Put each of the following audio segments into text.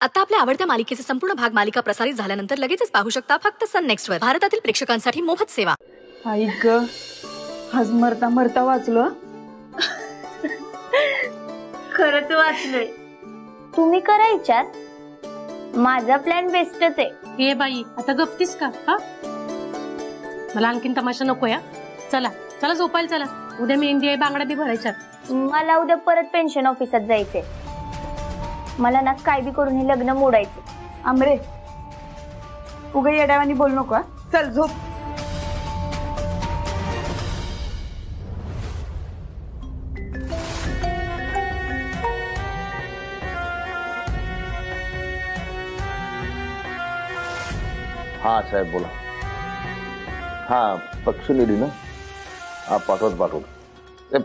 आता आपल्या आवडत्या मालिकेचे संपूर्ण भाग मालिका प्रसारित झाल्यानंतर लगेचच पाहू शकता फक्त सन नेक्स्ट वर. भारतातील प्रेक्षकांसाठी मोफत सेवा. ऐक आज मरता मरता वाचलो. खरंच वाचलोय. तुम्ही करायच्यात माझा प्लॅन बेस्टच आहे. हे बाई आता गप्तीस का? हा मला आणखीन तमाशा नको या. चला चला झोपायला चला. उद्या मेहंदी आहे, बांगड्या बी भरायच्यात. मला उद्या परत पेन्शन ऑफिसात जायचंय. मला ना काय बी करून हे लग्न मोडायचं. आमरे उगा येड्यावानी बोल नको. चल झोप. हाँ साहेब बोला. हाँ पक्ष निधी ना. हाँ पाठवतो.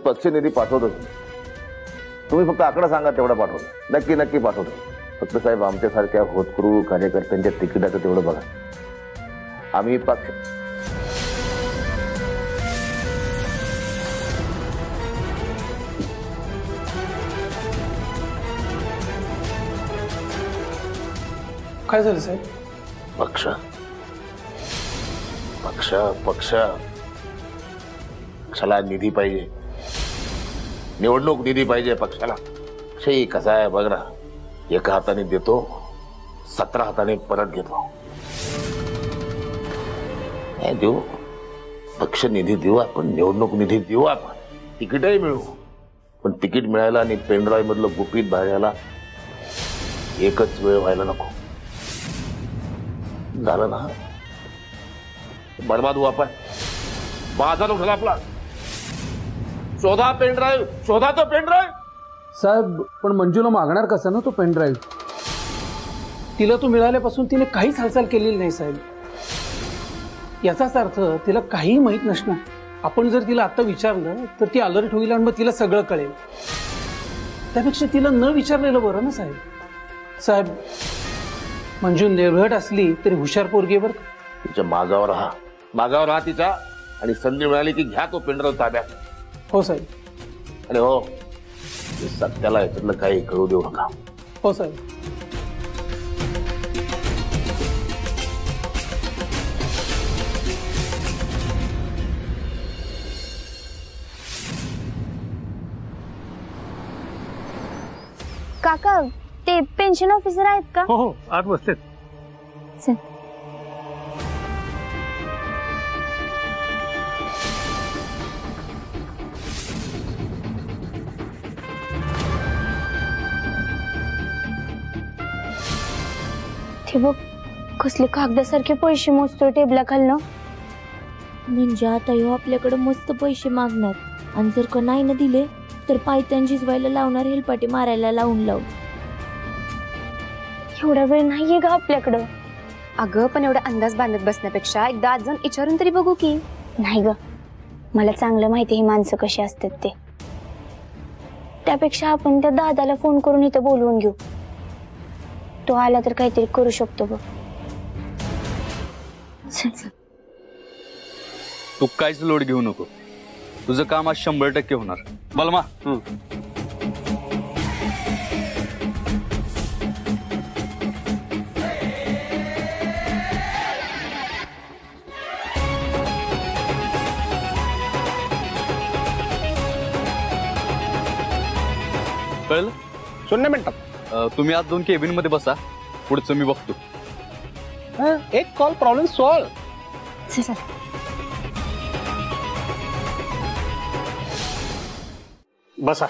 पक्ष निधी पाठवतोच. तुम्ही फक्त आकडा सांगा तेवढा पाठवतो. नक्की पाठवतो. फक्त साहेब आमच्यासारख्या होतकरू कार्यकर्त्यांच्या तिकिटाचं तेवढं बघा. आम्ही पक्ष काय झालं साहेब? पक्ष पक्ष पक्ष पक्षाला निधी पाहिजे. निवडणूक निधी पाहिजे पक्षाला. पक्षही कसा आहे बघ ना. एका हाताने देतो, 17 हाताने परत घेतो. देऊ पक्ष निधी देऊ आपण, निवडणूक निधी देऊ आपण, तिकीटही मिळू. पण तिकीट मिळायला आणि पेनड्राईव्ह मधलं गुपित बाहेर एकच वेळ व्हायला नको. झालं ना. बर्बाद हुआ आपण. बाजार उठला आपला. शोधा पेनड्राईव्ह, शोधा तो पेनड्राईव्ह. साहेब पण मंजूला मागणार कसा ना तो पेनड्राईव्ह? तिला तो मिळाल्यापासून तिने काहीच हालचाल केलेली नाही साहेब. याचाच अर्थ तिला काही माहित नसणार. आपण जर तिला आता विचारलं तर ती अलर्ट होईल आणि मग तिला सगळं कळेल. त्यापेक्षा तिला न विचारलेलं बरं ना साहेब. साहेब मंजू निर्भट असली तरी हुशार पोरगी बरं. तिच्या मागावर राहा तिच्या. आणि संधी मिळाली की घ्या तो पेनड्राईव्ह ताब्यात. हो साहेब. आणि हो सत्याला याच्यातलं काही कळू देऊ नका. हो साहेब. काका ते पेन्शन ऑफिसर आहेत का? हो हो आत बसलेत. चल. बघ कसले कागदासारखे पैसे मोजतोय टेबला खालनं. म्हणजे आता ह्यो आपल्याकडे मस्त पैसे मागणार आणि जर का नाही ना दिले तर पायत्यान झिजवायला लावणार, हेलपाटे मारायला लावून. एवढा वेळ नाहीये ग आपल्याकडं. अगं पण एवढा अंदाज बांधत बसण्यापेक्षा एकदा आज जाऊन विचारून तरी बघू की. नाही ग मला चांगलं माहिती ही माणसं कशी असतात ते. त्यापेक्षा आपण त्या दादाला फोन करून इथं बोलवून घेऊ. तो आला तर काहीतरी करू शकतो बघ. तू काहीच लोड घेऊ नको. तुझं काम आज 100% होणार. बलमा कळलं? 0 मिनिटात. तुम्ही आज 2 केबिन मध्ये बसा. पुढचं मी बघतो. एक कॉल प्रॉब्लेम सॉल्व. बसा.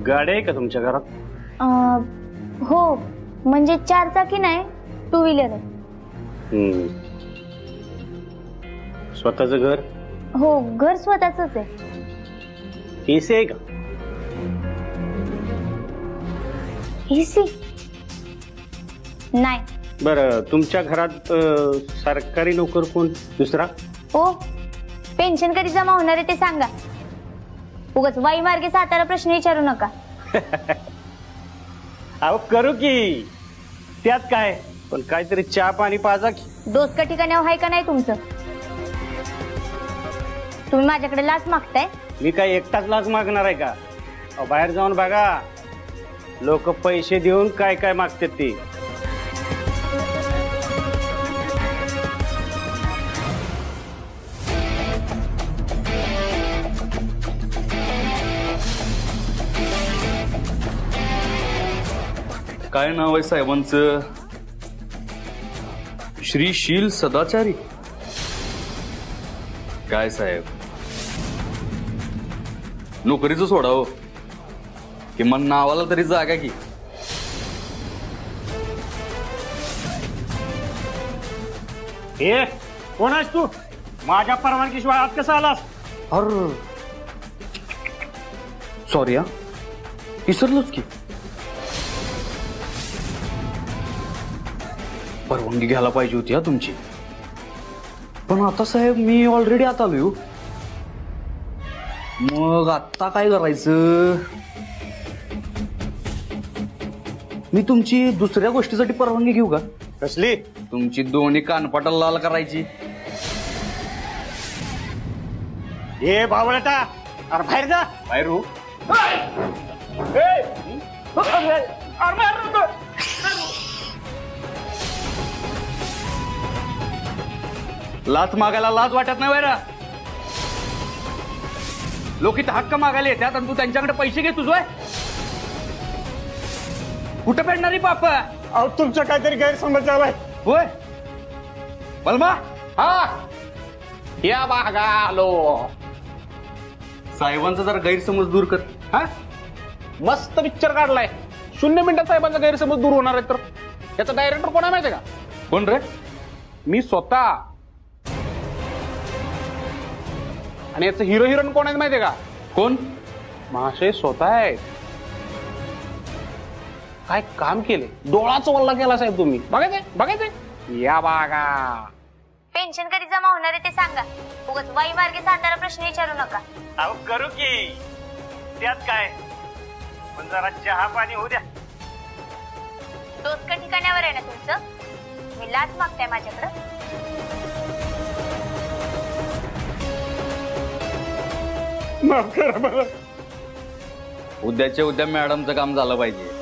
गाडी आहे का तुमच्या घरात? हो म्हणजे 4 चाकी नाही, 2 व्हीलर आहे. स्वतःचं घर? हो घर स्वतःच आहे. एसी आहे का? एसी? नाही. बरं, तुमच्या घरात सरकारी नोकर कोण दुसरा? हो, पेन्शन कधी जमा होणार आहे ते सांगा. उगाच वाई मार्गे सातारा प्रश्न विचारू नका. अहो करू की, त्यात काय, पण काहीतरी चहा पाणी पाजा की. डोसका ठिकाणावर आहे का नाही तुमचं? तुम्ही माझ्याकडे लाच मागताय? मी काय एकटाच लाच मागणार आहे का? अहो, बाहेर जाऊन बघा, लोक पैसे देऊन काय काय मागतात ते. काय नाव आहे साहेबांचं? श्री शील सदाचारी. काय साहेब, नोकरीचं सोडावं, किमान नावाला तरी जागा की. हे कोण आहेस तू? माझ्या परवानगीशिवाय आत कसा आलास? अरे सॉरी हा, विसरलोच की. परवानगी घ्यायला पाहिजे होती हा तुमची. पण आता साहेब मी ऑलरेडी आता आलोय. मग आता काय करायचं? मी तुमची दुसऱ्या गोष्टीसाठी परवानगी घेऊ का? कसली? तुमची दोन्ही कानपाटा लाल करायची. हे बावळटा, अरे बाहेर जा. बाहेर हो. लाच मागायला लाज वाटत नाही वैरा. लोक इथं हक्क मागायला येतात आणि तू त्यांच्याकडे पैसे घे तुझं. कुठं पेडणारी बाप? अहो तुमचा काहीतरी गैरसमज झालाय. होय बलमा. हा या बागा आलो. साहेबांचा जरा गैरसमज दूर कर. हा मस्त पिक्चर काढलाय. 0 मिनिटात साहेबांचा गैरसमज दूर होणार आहे. तर याचा डायरेक्टर कोण आहे माहितीये का? कोण रे? मी स्वतः. आणि याचं हिरो हिरोईन कोण आहे माहितीये का? कोण? महाशय स्वतः आहेत. काय काम केले, डोळाच वल्ला केला साहेब तुम्ही. बघायचंय बघायचंय. या बागा. पेन्शन कधी जमा होणार आहे ते सांगा. उगाच वाई मार्गे सातारा प्रश्न विचारू नका. अहो करू की, त्यात काय, पण जरा चहा पाणी होऊ द्या. डोसका ठिकाणावर आहे ना तुमचं? मी लाच मागताय माझ्याकडं? माफ करा मला. उद्याच्या उद्या मॅडमचं काम झालं पाहिजे.